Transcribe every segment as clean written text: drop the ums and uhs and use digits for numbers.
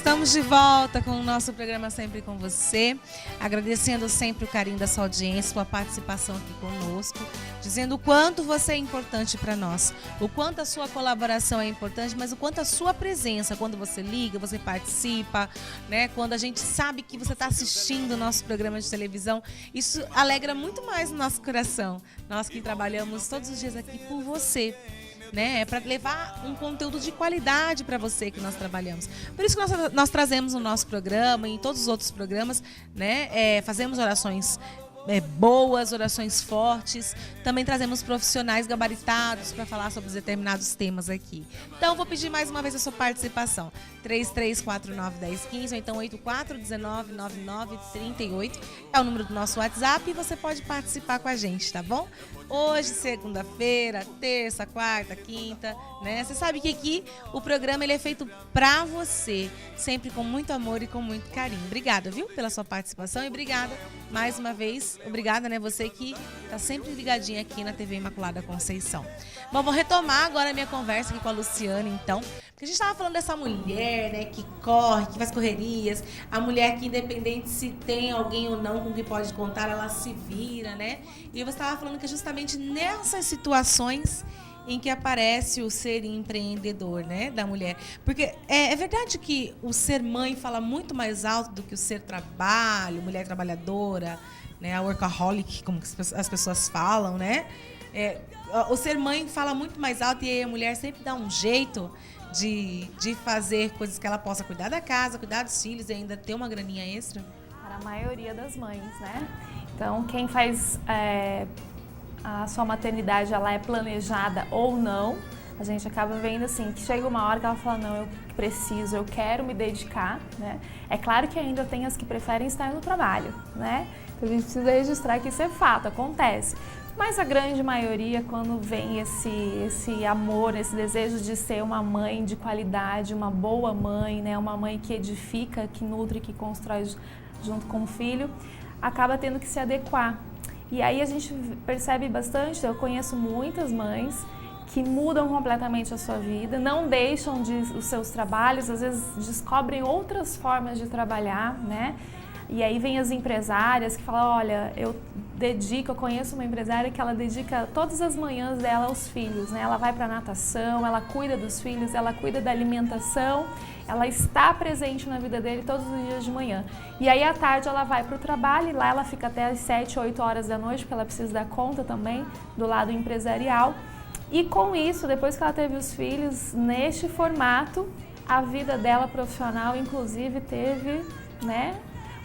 Estamos de volta com o nosso programa Sempre com Você, agradecendo sempre o carinho da sua audiência, sua participação aqui conosco, dizendo o quanto você é importante para nós, o quanto a sua colaboração é importante, mas o quanto a sua presença, quando você liga, você participa, né? Quando a gente sabe que você está assistindo o nosso programa de televisão, isso alegra muito mais o nosso coração. Nós que trabalhamos todos os dias aqui por você, né? É para levar um conteúdo de qualidade para você que nós trabalhamos. Por isso que nós trazemos no nosso programa e em todos os outros programas, né? Fazemos orações boas, orações fortes. Também trazemos profissionais gabaritados para falar sobre determinados temas aqui. Então, vou pedir mais uma vez a sua participação. 33491015 ou então 84199938 é o número do nosso WhatsApp e você pode participar com a gente, tá bom? Hoje, segunda-feira, terça, quarta, quinta, né? Você sabe que aqui o programa ele é feito pra você, sempre com muito amor e com muito carinho. Obrigada, viu, pela sua participação e obrigada mais uma vez. Obrigada, né? Você que tá sempre ligadinha aqui na TV Imaculada Conceição. Bom, vou retomar agora a minha conversa aqui com a Luciana, então. Porque a gente estava falando dessa mulher, né, que corre, que faz correrias, a mulher que independente se tem alguém ou não com quem pode contar, ela se vira, né? E você estava falando que é justamente nessas situações em que aparece o ser empreendedor, né, da mulher. Porque é verdade que o ser mãe fala muito mais alto do que o ser trabalho, mulher trabalhadora, né, a workaholic, como as pessoas falam, né? O ser mãe fala muito mais alto e aí a mulher sempre dá um jeito de fazer coisas que ela possa cuidar da casa, cuidar dos filhos e ainda ter uma graninha extra? Para a maioria das mães, né? Então, quem faz a sua maternidade, ela é planejada ou não, a gente acaba vendo assim, que chega uma hora que ela fala, não, eu preciso, eu quero me dedicar, né? É claro que ainda tem as que preferem estar no trabalho, né? Então, a gente precisa registrar que isso é fato, acontece. Mas a grande maioria, quando vem esse amor, esse desejo de ser uma mãe de qualidade, uma boa mãe, né? Uma mãe que edifica, que nutre, que constrói junto com o filho, acaba tendo que se adequar. E aí a gente percebe bastante, eu conheço muitas mães que mudam completamente a sua vida, não deixam os seus trabalhos, às vezes descobrem outras formas de trabalhar, né? E aí vem as empresárias que falam, olha, eu conheço uma empresária que ela dedica todas as manhãs dela aos filhos, né? Ela vai para natação, ela cuida dos filhos, ela cuida da alimentação, ela está presente na vida dele todos os dias de manhã. E aí à tarde ela vai para o trabalho e lá ela fica até as 7, 8 horas da noite, porque ela precisa dar conta também do lado empresarial. E com isso, depois que ela teve os filhos, neste formato, a vida dela profissional, inclusive, teve, né,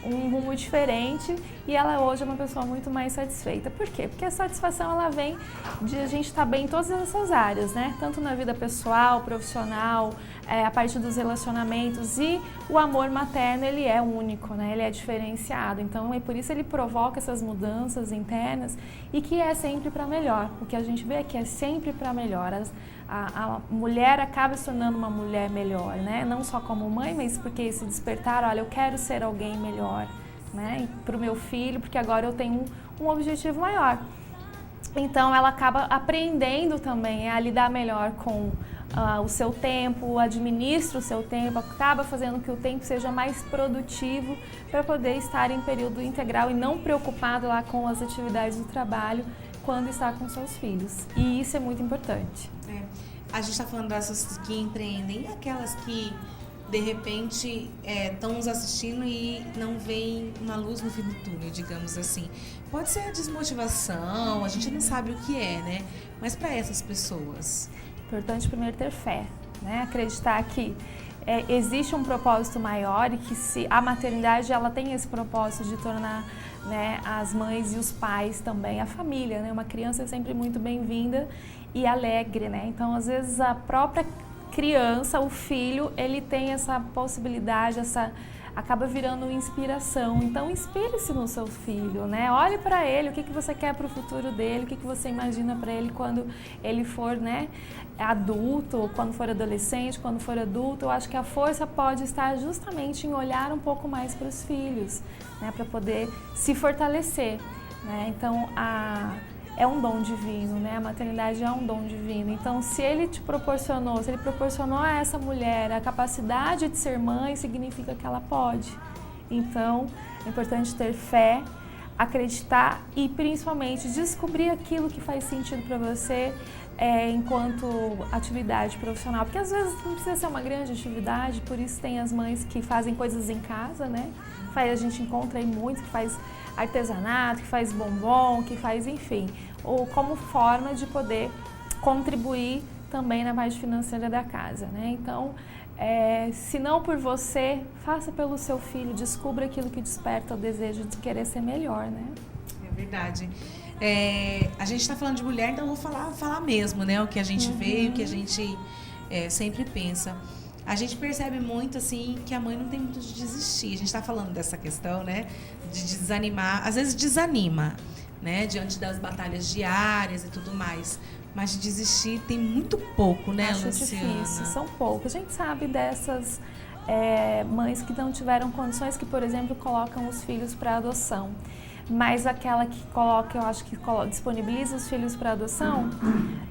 um rumo diferente e ela hoje é uma pessoa muito mais satisfeita. Por quê? Porque a satisfação ela vem de a gente estar bem em todas essas áreas, né? Tanto na vida pessoal, profissional, a parte dos relacionamentos e o amor materno ele é único, né? Ele é diferenciado. Então é por isso ele provoca essas mudanças internas e que é sempre para melhor. O que a gente vê é que é sempre para melhor. A mulher acaba se tornando uma mulher melhor, né? Não só como mãe, mas porque esse despertar, olha, eu quero ser alguém melhor, né? Para o meu filho, porque agora eu tenho um objetivo maior. Então ela acaba aprendendo também a lidar melhor com o seu tempo, administra o seu tempo, acaba fazendo que o tempo seja mais produtivo para poder estar em período integral e não preocupado lá com as atividades do trabalho quando está com seus filhos. E isso é muito importante. A gente está falando dessas que empreendem e aquelas que, de repente, estão nos assistindo e não veem uma luz no fim do túnel, digamos assim. Pode ser a desmotivação, a gente não sabe o que é, né? Mas para essas pessoas... Importante primeiro ter fé, né? Acreditar que existe um propósito maior e que se a maternidade ela tem esse propósito de tornar, né, as mães e os pais também, a família, né? Uma criança é sempre muito bem-vinda e alegre, né? Então, às vezes, a própria criança, o filho, ele tem essa possibilidade, acaba virando inspiração. Então, inspire-se no seu filho, né? Olhe para ele, o que você quer para o futuro dele, o que você imagina para ele quando ele for, né, adulto, quando for adolescente, quando for adulto. Eu acho que a força pode estar justamente em olhar um pouco mais para os filhos, né, para poder se fortalecer, né? Então, é um dom divino, né? A maternidade é um dom divino. Então, se ele proporcionou a essa mulher a capacidade de ser mãe, significa que ela pode. Então, é importante ter fé, acreditar e, principalmente, descobrir aquilo que faz sentido para você enquanto atividade profissional. Porque, às vezes, não precisa ser uma grande atividade, por isso tem as mães que fazem coisas em casa, né? A gente encontra aí muito que faz artesanato, que faz bombom, que faz, enfim, ou como forma de poder contribuir também na parte financeira da casa, né? Então, se não por você, faça pelo seu filho, descubra aquilo que desperta o desejo de querer ser melhor, né? É verdade. A gente está falando de mulher, então eu vou falar mesmo, né? O que a gente vê e o que a gente sempre pensa. A gente percebe muito, assim, que a mãe não tem muito de desistir. A gente está falando dessa questão, né? De desanimar. Às vezes desanima, né? Diante das batalhas diárias e tudo mais. Mas de desistir tem muito pouco, né, Acho Luciana? difícil, são poucos. A gente sabe dessas mães que não tiveram condições, que, por exemplo, colocam os filhos para adoção. Mas aquela que coloca, eu acho que disponibiliza os filhos para adoção,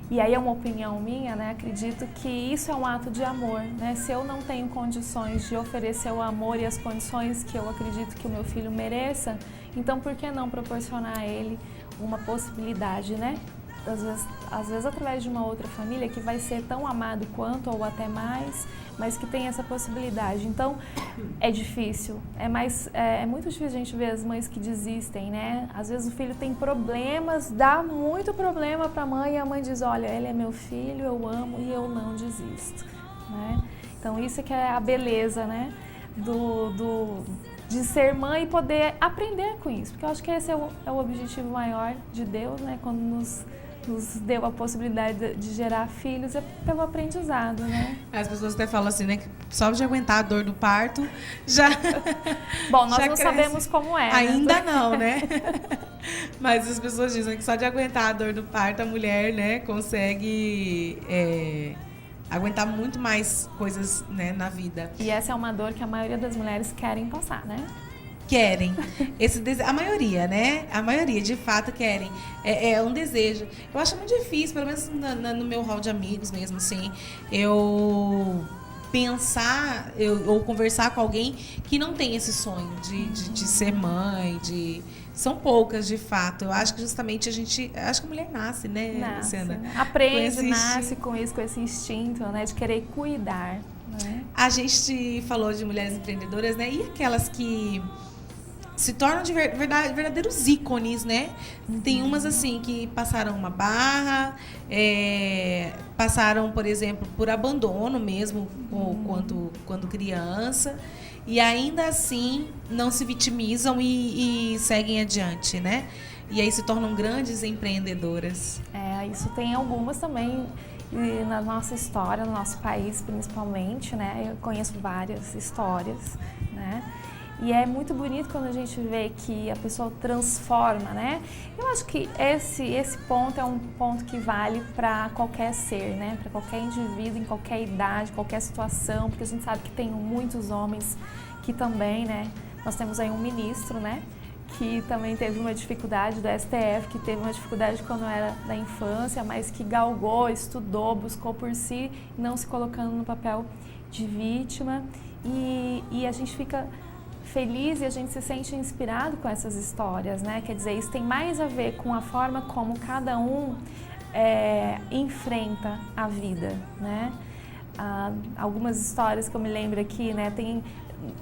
e aí é uma opinião minha, né? Acredito que isso é um ato de amor, né? Se eu não tenho condições de oferecer o amor e as condições que eu acredito que o meu filho mereça, então por que não proporcionar a ele uma possibilidade, né? Às vezes através de uma outra família que vai ser tão amado quanto ou até mais, mas que tem essa possibilidade. Então, é difícil, é muito difícil a gente ver as mães que desistem, né? Às vezes o filho tem problemas, dá muito problema para a mãe e a mãe diz, olha, ele é meu filho, eu amo e eu não desisto, né? Então, isso é que é a beleza, né? De ser mãe e poder aprender com isso, porque eu acho que esse é o objetivo maior de Deus, né? Quando nos deu a possibilidade de gerar filhos, é pelo aprendizado, né? As pessoas até falam assim, né? Que só de aguentar a dor do parto, já... Bom, nós já não cresce. sabemos como é. Ainda né? não, né? Mas as pessoas dizem que só de aguentar a dor do parto, a mulher, né, consegue aguentar muito mais coisas, né, na vida. E essa é uma dor que a maioria das mulheres querem passar, né? Querem. A maioria, né? A maioria, de fato, querem. É um desejo. Eu acho muito difícil, pelo menos no meu hall de amigos mesmo, assim, eu pensar ou conversar com alguém que não tem esse sonho de ser mãe, São poucas, de fato. Eu acho que justamente acho que a mulher nasce, né, Luciana? Aprende, nasce com isso, com esse instinto, né, de querer cuidar. Né? A gente falou de mulheres empreendedoras, né? E aquelas que se tornam de verdadeiros ícones, né? Tem umas assim que passaram uma barra, passaram, por exemplo, por abandono mesmo, quando criança, e ainda assim não se vitimizam e seguem adiante, né? E aí se tornam grandes empreendedoras. Isso tem algumas também na nossa história, no nosso país principalmente, né? Eu conheço várias histórias, né? E é muito bonito quando a gente vê que a pessoa transforma, né? Eu acho que esse ponto é um ponto que vale para qualquer ser, né? Para qualquer indivíduo, em qualquer idade, qualquer situação, porque a gente sabe que tem muitos homens que também, né? Nós temos aí um ministro, né? Que também teve uma dificuldade do STF, que teve uma dificuldade quando era da infância, mas que galgou, estudou, buscou por si, não se colocando no papel de vítima. E a gente fica feliz e a gente se sente inspirado com essas histórias, né? Quer dizer, isso tem mais a ver com a forma como cada um enfrenta a vida, né? Algumas histórias que eu me lembro aqui, né? Tem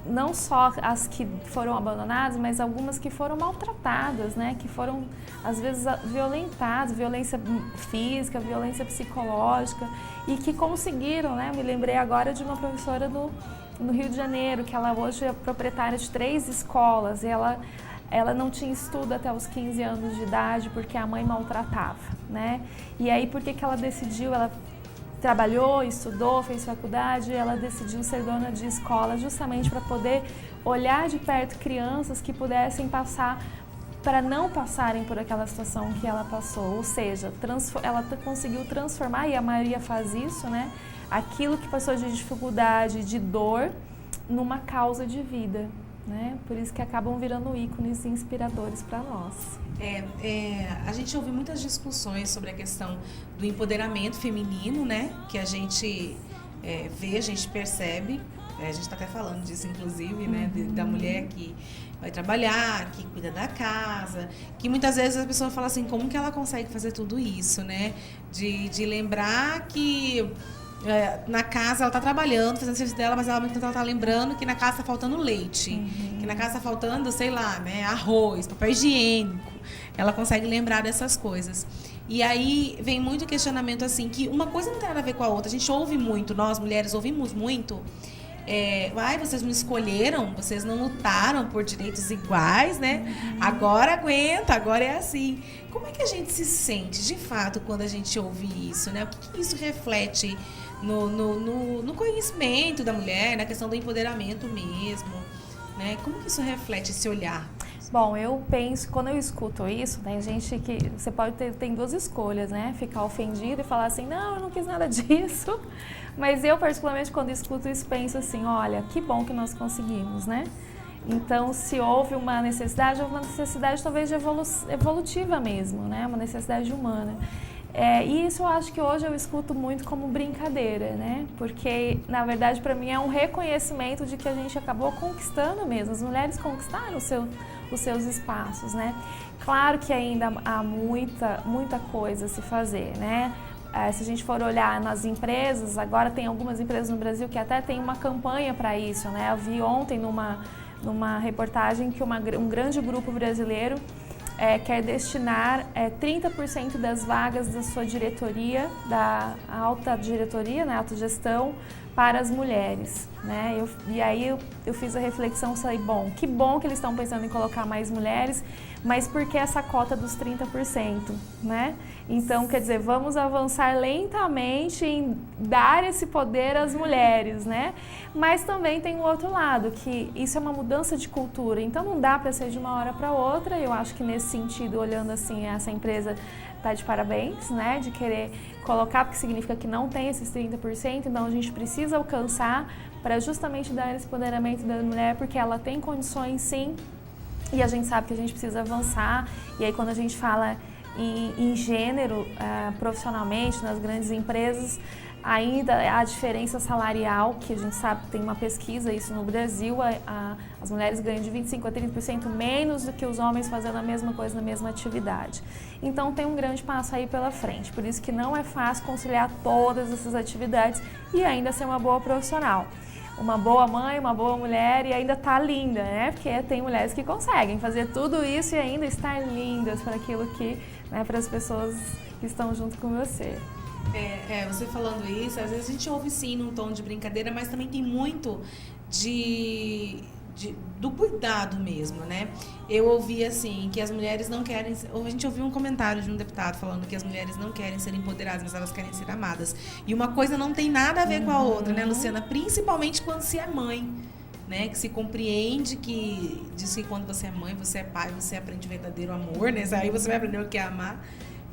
não só as que foram abandonadas, mas algumas que foram maltratadas, né? Que foram, às vezes, violentadas, violência física, violência psicológica, e que conseguiram, né? Me lembrei agora de uma professora no Rio de Janeiro, que ela hoje é proprietária de 3 escolas, e ela não tinha estudo até os 15 anos de idade porque a mãe maltratava, né? E aí, por que ela decidiu? Ela trabalhou, estudou, fez faculdade, ela decidiu ser dona de escola justamente para poder olhar de perto crianças que pudessem passar, para não passarem por aquela situação que ela passou. Ou seja, ela conseguiu transformar, e a maioria faz isso, né? Aquilo que passou de dificuldade, de dor, numa causa de vida, né? Por isso que acabam virando ícones inspiradores para nós. A gente ouve muitas discussões sobre a questão do empoderamento feminino, né? Que a gente vê, a gente percebe, a gente está até falando disso, inclusive, né? Da mulher que vai trabalhar, que cuida da casa, que muitas vezes a pessoa fala assim, como que ela consegue fazer tudo isso, né? De lembrar que na casa ela está trabalhando, fazendo o serviço dela, mas ela está lembrando que na casa está faltando leite, que na casa está faltando, sei lá, né, arroz, papel higiênico. Ela consegue lembrar dessas coisas. E aí vem muito questionamento assim, que uma coisa não tem nada a ver com a outra. A gente ouve muito, nós mulheres ouvimos muito, vocês não escolheram, vocês não lutaram por direitos iguais, né? Agora aguenta, agora é assim. Como é que a gente se sente, de fato, quando a gente ouve isso, né? O que isso reflete no conhecimento da mulher, na questão do empoderamento mesmo, né? Como que isso reflete esse olhar? Bom, eu penso, quando eu escuto isso, tem gente que você pode tem duas escolhas, né? Ficar ofendido e falar assim, não, eu não quis nada disso. Mas eu, particularmente, quando escuto isso, penso assim, olha, que bom que nós conseguimos, né? Então, se houve uma necessidade talvez de evolutiva mesmo, né? Uma necessidade humana. E isso eu acho que hoje eu escuto muito como brincadeira, né? Porque, na verdade, para mim é um reconhecimento de que a gente acabou conquistando mesmo. As mulheres conquistaram os seus espaços, né? Claro que ainda há muita coisa a se fazer, né? Se a gente for olhar nas empresas, agora tem algumas empresas no Brasil que até tem uma campanha para isso, né? Eu vi ontem numa reportagem que um grande grupo brasileiro quer destinar 30% das vagas da sua diretoria, da alta diretoria, né, alta gestão, para as mulheres, né? E aí eu fiz a reflexão, falei, que bom que eles estão pensando em colocar mais mulheres, mas por que essa cota dos 30%, né? Então, quer dizer, vamos avançar lentamente em dar esse poder às mulheres, né? Mas também tem o outro lado, que isso é uma mudança de cultura, então não dá para ser de uma hora para outra. Eu acho que nesse sentido, olhando assim, essa empresa está de parabéns, né? De querer colocar, porque significa que não tem esses 30%, então a gente precisa alcançar para justamente dar esse empoderamento da mulher, porque ela tem condições sim, e a gente sabe que a gente precisa avançar. E aí quando a gente fala em gênero, profissionalmente, nas grandes empresas, ainda a diferença salarial, que a gente sabe, tem uma pesquisa isso no Brasil, as mulheres ganham de 25% a 30% menos do que os homens fazendo a mesma coisa na mesma atividade. Então tem um grande passo aí pela frente, por isso que não é fácil conciliar todas essas atividades e ainda ser uma boa profissional. Uma boa mãe, uma boa mulher e ainda tá linda, né? Porque tem mulheres que conseguem fazer tudo isso e ainda estar lindas para aquilo que, né, para as pessoas que estão junto com você. Você falando isso, às vezes a gente ouve sim num tom de brincadeira, mas também tem muito do cuidado mesmo, né? Eu ouvi assim, que as mulheres não querem... A gente ouviu um comentário de um deputado falando que as mulheres não querem ser empoderadas, mas elas querem ser amadas. E uma coisa não tem nada a ver com a outra, né, Luciana? Principalmente quando se é mãe, né? Que se compreende que... Diz que quando você é mãe, você é pai, você aprende o verdadeiro amor, né? Aí você vai aprender o que é amar.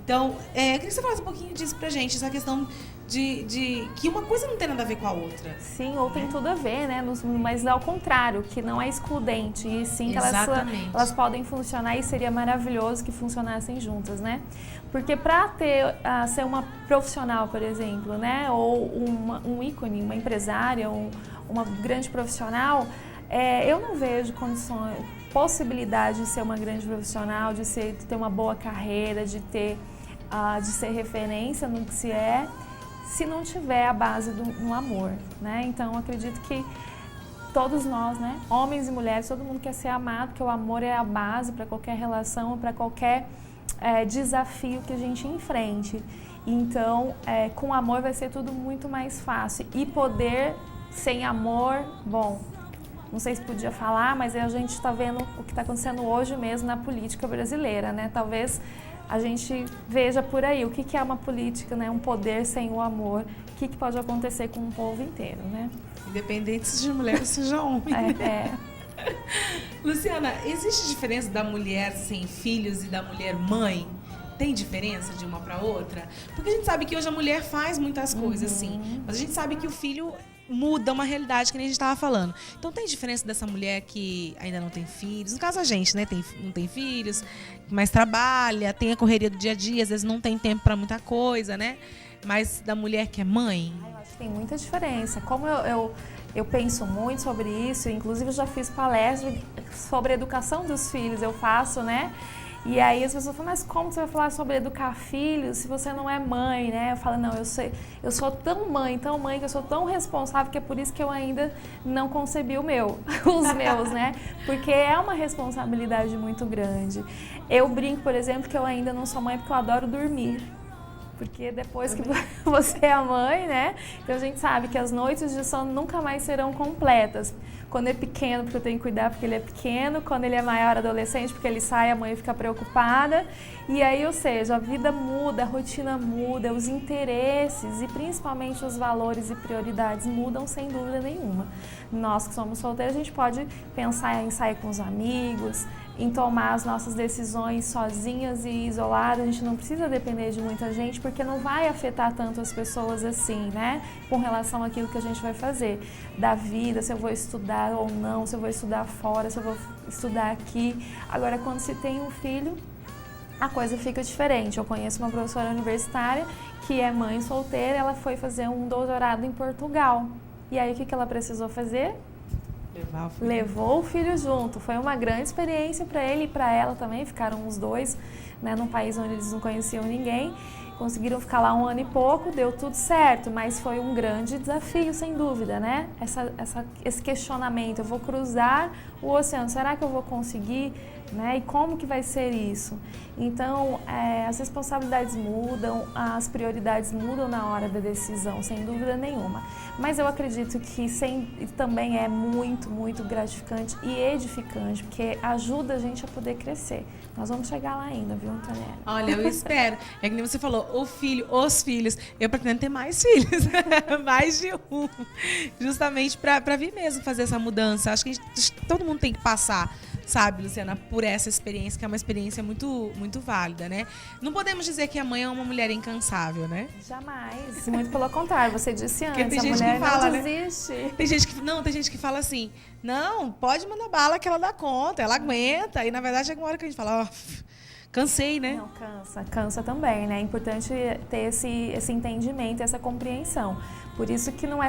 Então, eu queria que você falasse um pouquinho disso pra gente, essa questão de que uma coisa não tem nada a ver com a outra. Sim, ou tem tudo a ver, né? Mas ao contrário, que não é excludente, e sim que elas podem funcionar, e seria maravilhoso que funcionassem juntas, né? Porque para ser uma profissional, por exemplo, né? Ou um ícone, uma empresária, uma grande profissional, eu não vejo possibilidade de ser uma grande profissional, de ter uma boa carreira, de ser referência no que se é, se não tiver a base no amor, né? Então, acredito que todos nós, né, homens e mulheres, todo mundo quer ser amado, porque o amor é a base para qualquer relação, para qualquer desafio que a gente enfrente. Então, com amor vai ser tudo muito mais fácil. E poder sem amor, não sei se podia falar, mas a gente está vendo o que está acontecendo hoje mesmo na política brasileira, né? Talvez a gente veja por aí o que é uma política, né? Um poder sem o amor, o que pode acontecer com o povo inteiro, né? Independente se de mulher ou seja homem. Luciana, existe diferença da mulher sem filhos e da mulher mãe? Tem diferença de uma para outra? Porque a gente sabe que hoje a mulher faz muitas coisas, sim, mas a gente sabe que o filho muda uma realidade que nem a gente estava falando. Então tem diferença dessa mulher que ainda não tem filhos, no caso a gente, né, não tem filhos, mas trabalha, tem a correria do dia a dia, às vezes não tem tempo para muita coisa, né? Mas da mulher que é mãe. Eu acho que tem muita diferença. Como eu penso muito sobre isso, inclusive eu já fiz palestra sobre educação dos filhos, eu faço, né? E aí as pessoas falam, mas como você vai falar sobre educar filhos se você não é mãe, né? Eu falo, não, eu sou tão mãe, que eu sou tão responsável que é por isso que eu ainda não concebi os meus, né? Porque é uma responsabilidade muito grande. Eu brinco, por exemplo, que eu ainda não sou mãe porque eu adoro dormir. Porque depois que você é a mãe, né? Então a gente sabe que as noites de sono nunca mais serão completas. Quando é pequeno, porque eu tenho que cuidar porque ele é pequeno. Quando ele é maior, adolescente, porque ele sai, a mãe fica preocupada. E aí, ou seja, a vida muda, a rotina muda, os interesses e principalmente os valores e prioridades mudam sem dúvida nenhuma. Nós que somos solteiros, a gente pode pensar em sair com os amigos, em tomar as nossas decisões sozinhas e isoladas. A gente não precisa depender de muita gente, porque não vai afetar tanto as pessoas assim, né? Com relação àquilo que a gente vai fazer. Da vida, se eu vou estudar ou não, se eu vou estudar fora, se eu vou estudar aqui. Agora, quando se tem um filho, a coisa fica diferente. Eu conheço uma professora universitária que é mãe solteira, ela foi fazer um doutorado em Portugal. E aí, o que ela precisou fazer? Levou o filho junto. Foi uma grande experiência para ele e para ela também. Ficaram os dois, né, num país onde eles não conheciam ninguém. Conseguiram ficar lá 1 ano e pouco, deu tudo certo, mas foi um grande desafio, sem dúvida, né? Esse questionamento, eu vou cruzar o oceano, será que eu vou conseguir? Né? E como que vai ser isso? Então, as responsabilidades mudam, as prioridades mudam na hora da decisão, sem dúvida nenhuma. Mas eu acredito que também é muito, muito gratificante e edificante, porque ajuda a gente a poder crescer. Nós vamos chegar lá ainda, viu, Antoniela? Olha, eu espero. É que nem você falou, os filhos. Eu pretendo ter mais filhos, mais de um. Justamente para vir mesmo fazer essa mudança. Acho que todo mundo tem que passar, sabe, Luciana, por essa experiência, que é uma experiência muito, muito válida, né? Não podemos dizer que a mãe é uma mulher incansável, né? Jamais. Muito pelo contrário, você disse antes, tem a gente mulher que fala, não desiste. Né? Tem gente que fala assim, não, pode mandar bala que ela dá conta, ela aguenta. E na verdade é uma hora que a gente fala, cansei, né? Não, cansa também, né? É importante ter esse entendimento, essa compreensão. Por isso que não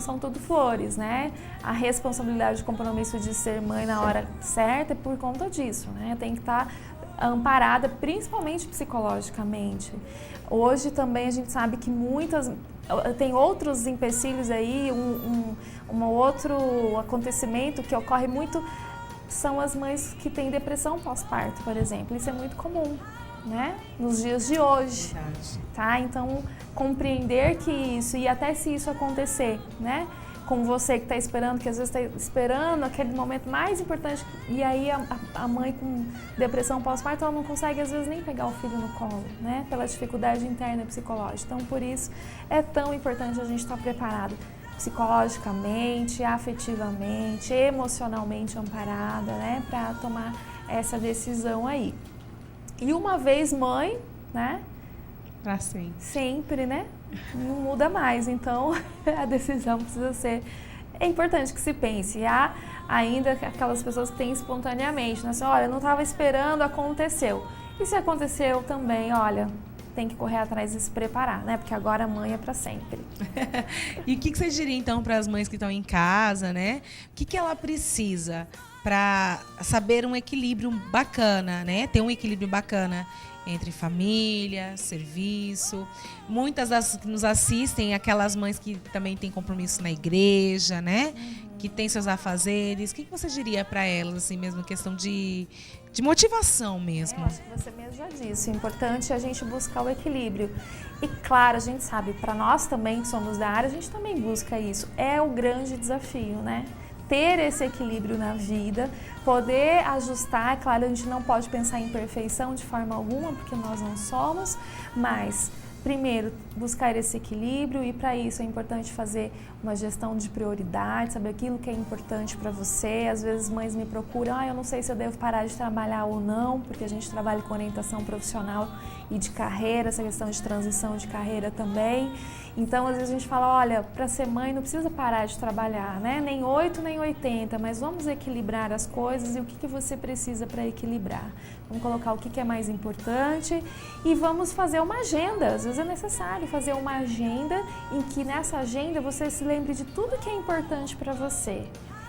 são tudo flores, né? A responsabilidade e compromisso de ser mãe na hora certa é por conta disso, né? Tem que estar amparada, principalmente psicologicamente. Hoje também a gente sabe que tem outros empecilhos aí, um outro acontecimento que ocorre muito são as mães que têm depressão pós-parto, por exemplo. Isso é muito comum, né? Nos dias de hoje. Verdade. Tá? Então, compreender que isso, e até se isso acontecer, né? Com você que está esperando, que às vezes está esperando aquele momento mais importante, e aí a mãe com depressão pós-parto, ela não consegue às vezes nem pegar o filho no colo, né? Pela dificuldade interna e psicológica. Então, por isso, é tão importante a gente estar preparado psicologicamente, afetivamente, emocionalmente amparada, né? Para tomar essa decisão aí. E uma vez mãe, né? Pra sempre. Sempre, né? Não muda mais. Então, a decisão precisa ser... É importante que se pense. Há ainda aquelas pessoas que têm espontaneamente, né? Assim, olha, eu não estava esperando, aconteceu. E se aconteceu também, olha, tem que correr atrás e se preparar, né? Porque agora a mãe é para sempre. E o que você diria, então, para as mães que estão em casa, né? O que ela precisa para saber um equilíbrio bacana, né? Ter um equilíbrio bacana entre família, serviço. Muitas das que nos assistem, aquelas mães que também têm compromisso na igreja, né? Que têm seus afazeres. O que você diria para elas, assim mesmo, questão de motivação mesmo? Acho que você mesmo já disse. O importante é a gente buscar o equilíbrio. E claro, a gente sabe, para nós também que somos da área, a gente também busca isso. É o grande desafio, né? Ter esse equilíbrio na vida, poder ajustar. Claro, a gente não pode pensar em perfeição de forma alguma, porque nós não somos, mas primeiro, buscar esse equilíbrio, e para isso é importante fazer uma gestão de prioridades, saber aquilo que é importante para você. Às vezes mães me procuram, eu não sei se eu devo parar de trabalhar ou não, porque a gente trabalha com orientação profissional e de carreira, essa questão de transição de carreira também. Então, às vezes a gente fala, olha, para ser mãe não precisa parar de trabalhar, né? Nem 8, nem 80, mas vamos equilibrar as coisas e o que você precisa para equilibrar. Vamos colocar o que é mais importante e vamos fazer uma agenda. Às vezes é necessário fazer uma agenda em que nessa agenda você se lembre de tudo que é importante para você.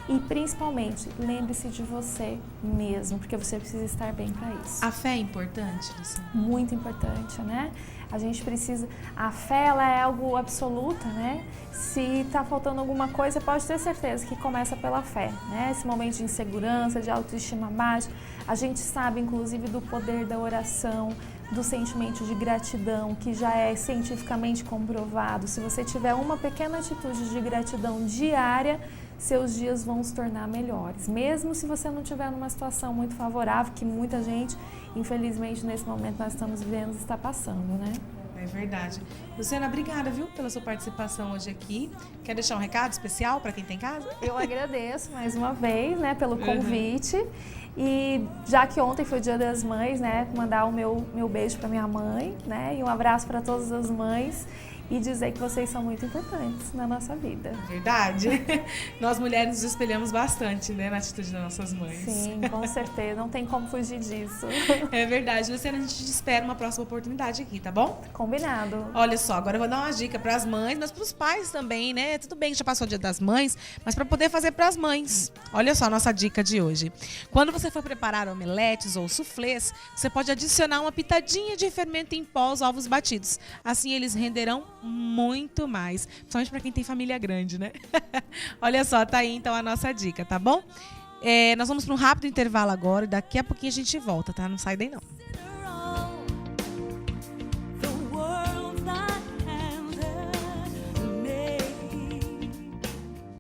E principalmente, lembre-se de você mesmo, porque você precisa estar bem para isso. A fé é importante, Luciana? Muito importante, né? A gente precisa... A fé, ela é algo absoluta, né? Se está faltando alguma coisa, pode ter certeza que começa pela fé, né? Esse momento de insegurança, de autoestima baixa. A gente sabe, inclusive, do poder da oração, do sentimento de gratidão, que já é cientificamente comprovado. Se você tiver uma pequena atitude de gratidão diária, seus dias vão se tornar melhores. Mesmo se você não estiver numa situação muito favorável, que muita gente, infelizmente, nesse momento nós estamos vivendo, está passando, né? É verdade. Luciana, obrigada, viu, pela sua participação hoje aqui. Quer deixar um recado especial para quem tem casa? Eu agradeço mais uma vez, né, pelo convite. E já que ontem foi o Dia das Mães, né, mandar o meu beijo para minha mãe, né, e um abraço para todas as mães. E dizer que vocês são muito importantes na nossa vida. Verdade. Nós mulheres nos espelhamos bastante, né, na atitude das nossas mães. Sim, com certeza. Não tem como fugir disso. É verdade. Luciana, a gente te espera uma próxima oportunidade aqui, tá bom? Combinado. Olha só, agora eu vou dar uma dica para as mães, mas para os pais também, né? Tudo bem que já passou o Dia das Mães, mas para poder fazer para as mães. Olha só a nossa dica de hoje. Quando você for preparar omeletes ou suflês, você pode adicionar uma pitadinha de fermento em pó aos ovos batidos. Assim eles renderão muito mais, principalmente para quem tem família grande, né? Olha só, tá aí então a nossa dica, tá bom? Nós vamos para um rápido intervalo agora e daqui a pouquinho a gente volta, tá? Não sai daí não.